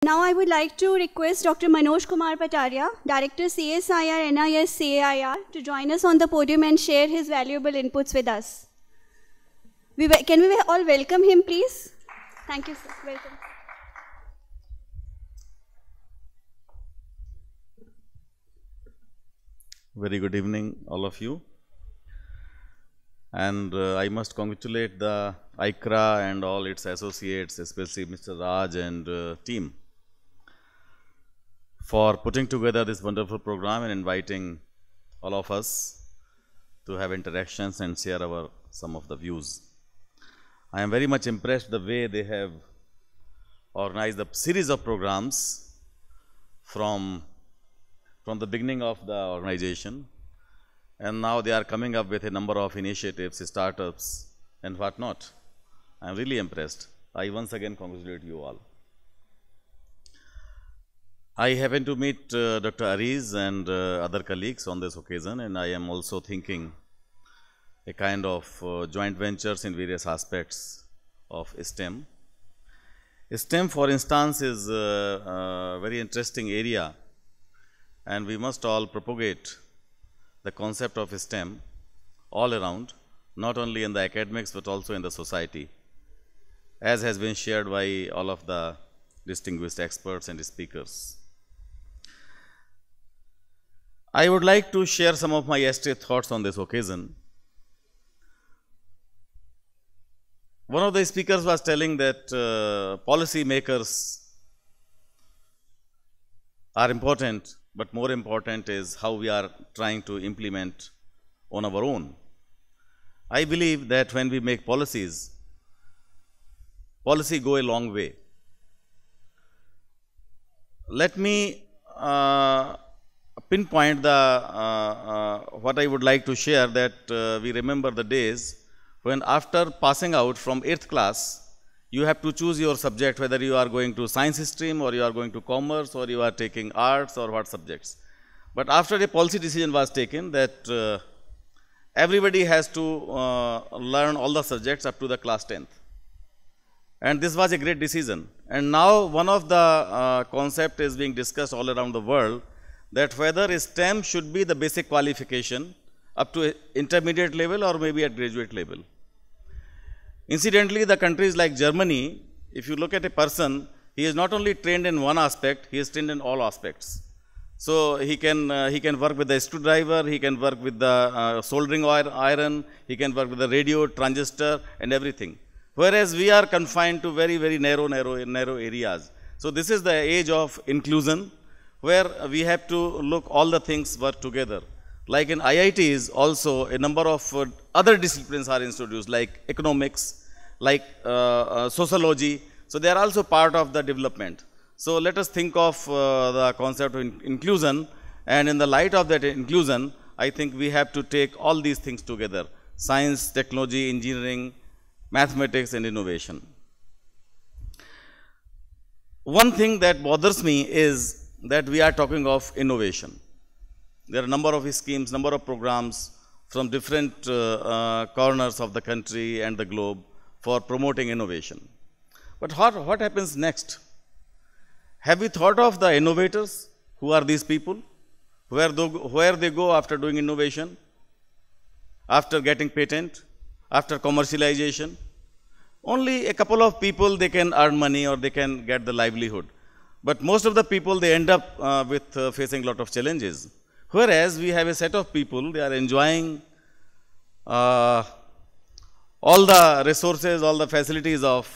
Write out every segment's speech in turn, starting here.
Now I would like to request Dr. Manoj Kumar Pataria, Director CSIR NIS CAIR, to join us on the podium and share his valuable inputs with us. Can we all welcome him, please? Thank you, sir. Welcome. Very good evening, all of you. And I must congratulate the ICRA and all its associates, especially Mr. Raj and team, for putting together this wonderful program and inviting all of us to have interactions and share some of the views. I am very much impressed the way they have organized a series of programs from the beginning of the organization, and now they are coming up with a number of initiatives, startups and whatnot. I am really impressed. I once again congratulate you all. I happen to meet Dr. Ariz and other colleagues on this occasion, and I am also thinking a kind of joint ventures in various aspects of STEM. STEM, for instance, is a very interesting area, and we must all propagate the concept of STEM all around, not only in the academics but also in the society, as has been shared by all of the distinguished experts and speakers. I would like to share some of my yesterday thoughts on this occasion. One of the speakers was telling that policy makers are important, but more important is how we are trying to implement on our own. I believe that when we make policies, policy go a long way. Let me pinpoint what I would like to share, that we remember the days when after passing out from 8th class, you have to choose your subject, whether you are going to science stream or you are going to commerce or you are taking arts or what subjects. But after a policy decision was taken that everybody has to learn all the subjects up to the class 10th. And this was a great decision. And now one of the concept is being discussed all around the world, that whether STEM should be the basic qualification up to intermediate level or maybe at graduate level. Incidentally, the countries like Germany, if you look at a person, he is not only trained in one aspect, he is trained in all aspects. So he can work with the screwdriver, he can work with the soldering iron, he can work with the radio, transistor and everything. Whereas we are confined to very, very narrow areas. So this is the age of inclusion, where we have to look all the things work together. Like in IITs also, a number of other disciplines are introduced, like economics, like sociology. So they are also part of the development. So let us think of the concept of inclusion, and in the light of that inclusion, I think we have to take all these things together: science, technology, engineering, mathematics and innovation. One thing that bothers me is that we are talking of innovation. There are a number of schemes, number of programs from different corners of the country and the globe for promoting innovation. But what happens next? Have we thought of the innovators? Who are these people? Where they go after doing innovation? After getting patent? After commercialization? Only a couple of people, they can earn money or they can get the livelihood. But most of the people, they end up with facing a lot of challenges. Whereas we have a set of people, they are enjoying all the resources, all the facilities of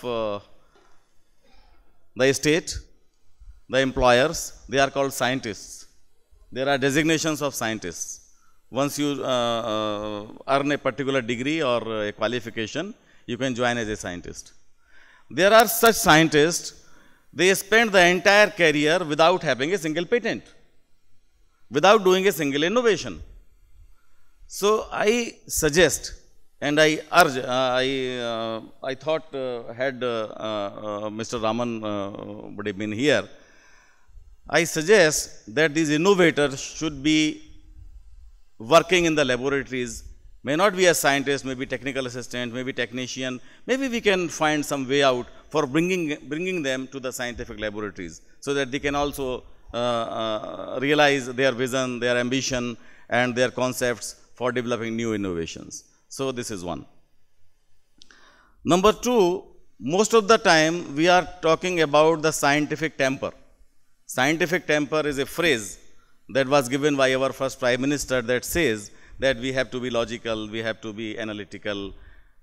the state, the employers. They are called scientists. There are designations of scientists. Once you earn a particular degree or a qualification, you can join as a scientist. There are such scientists, they spend the entire career without having a single patent, without doing a single innovation. So I suggest and I urge, I thought had Mr. Raman would have been here, I suggest that these innovators should be working in the laboratories, may not be a scientist, maybe technical assistant, maybe technician, maybe we can find some way out for bringing them to the scientific laboratories so that they can also realize their vision, their ambition, and their concepts for developing new innovations. So this is one. Number two, most of the time we are talking about the scientific temper. Scientific temper is a phrase that was given by our first Prime Minister that says that we have to be logical, we have to be analytical,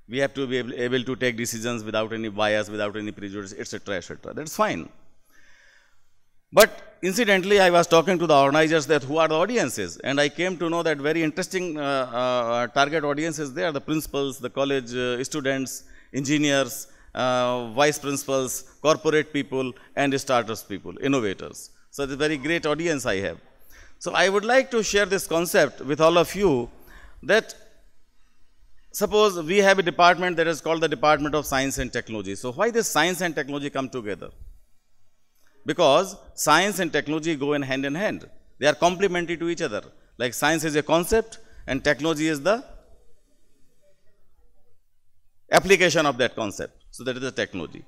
we have to be able to take decisions without any bias, without any prejudice, etc., etc. That's fine. But incidentally, I was talking to the organizers that who are the audiences, and I came to know that very interesting target audiences there, the principals, the college students, engineers, vice principals, corporate people, and startups people, innovators. So it's a very great audience I have. So I would like to share this concept with all of you that suppose we have a department that is called the Department of Science and Technology. So why this science and technology come together? Because science and technology go in hand. They are complementary to each other. Like science is a concept and technology is the application of that concept. So that is the technology.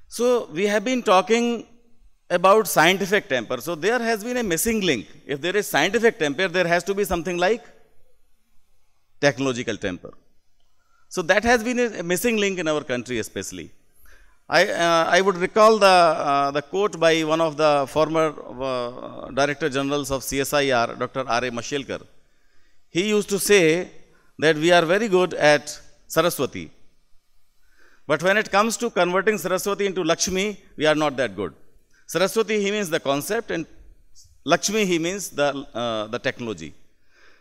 So we have been talking about scientific temper. So there has been a missing link. If there is scientific temper, there has to be something like technological temper. So that has been a missing link in our country especially. I would recall the quote by one of the former Director Generals of CSIR, Dr. R.A. Mashelkar. He used to say that we are very good at Saraswati. But when it comes to converting Saraswati into Lakshmi, we are not that good. Saraswati, he means the concept, and Lakshmi, he means the technology.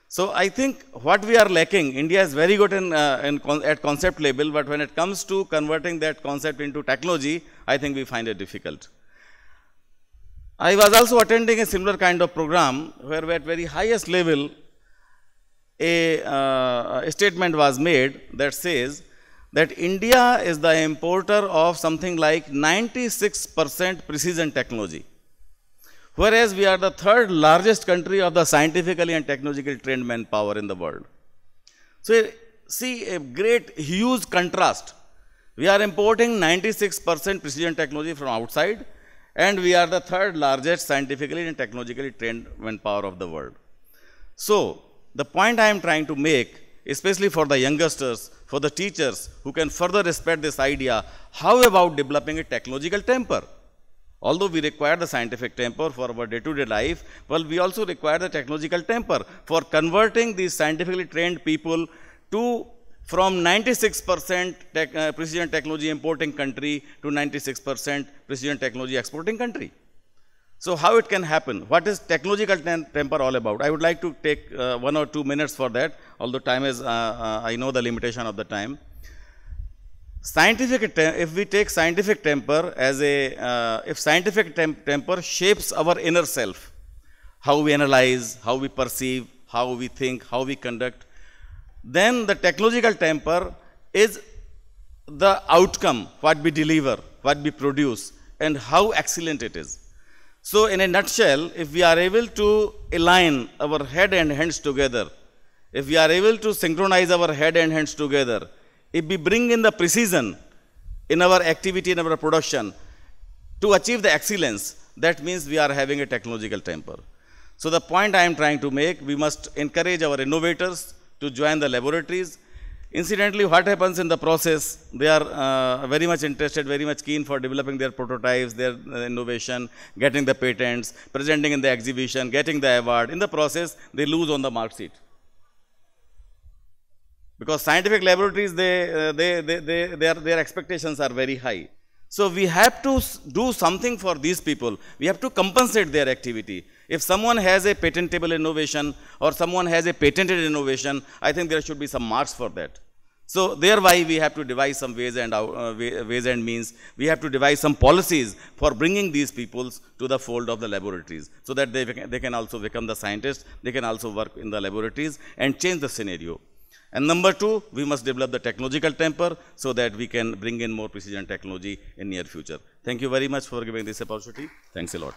So I think what we are lacking, India is very good at concept level, but when it comes to converting that concept into technology, I think we find it difficult. I was also attending a similar kind of program where at very highest level, a statement was made that says that India is the importer of something like 96% precision technology, whereas we are the third largest country of the scientifically and technologically trained manpower in the world. So see a great, huge contrast. We are importing 96% precision technology from outside, and we are the third largest scientifically and technologically trained manpower of the world. So the point I am trying to make, especially for the youngsters, for the teachers who can further spread this idea, how about developing a technological temper? Although we require the scientific temper for our day-to-day life, well, we also require the technological temper for converting these scientifically trained people to from 96% precision technology importing country to 96% precision technology exporting country. So how it can happen? What is technological temper all about? I would like to take 1 or 2 minutes for that, although time is, I know the limitation of the time. If we take scientific temper as if scientific temper shapes our inner self, how we analyze, how we perceive, how we think, how we conduct, then the technological temper is the outcome, what we deliver, what we produce, and how excellent it is. So in a nutshell, if we are able to align our head and hands together, if we are able to synchronize our head and hands together, if we bring in the precision in our activity, in our production, to achieve the excellence, that means we are having a technological temper. So the point I am trying to make, we must encourage our innovators to join the laboratories. Incidentally, what happens in the process, they are very much interested, very much keen for developing their prototypes, their innovation, getting the patents, presenting in the exhibition, getting the award. In the process, they lose on the mark sheet. Because scientific laboratories, their expectations are very high. So we have to do something for these people. We have to compensate their activity. If someone has a patentable innovation or someone has a patented innovation, I think there should be some marks for that. So thereby we have to devise some ways and means. We have to devise some policies for bringing these peoples to the fold of the laboratories so that they can also become the scientists, they can also work in the laboratories and change the scenario. And number two, we must develop the technological temper so that we can bring in more precision technology in near future. Thank you very much for giving this opportunity. Thanks a lot.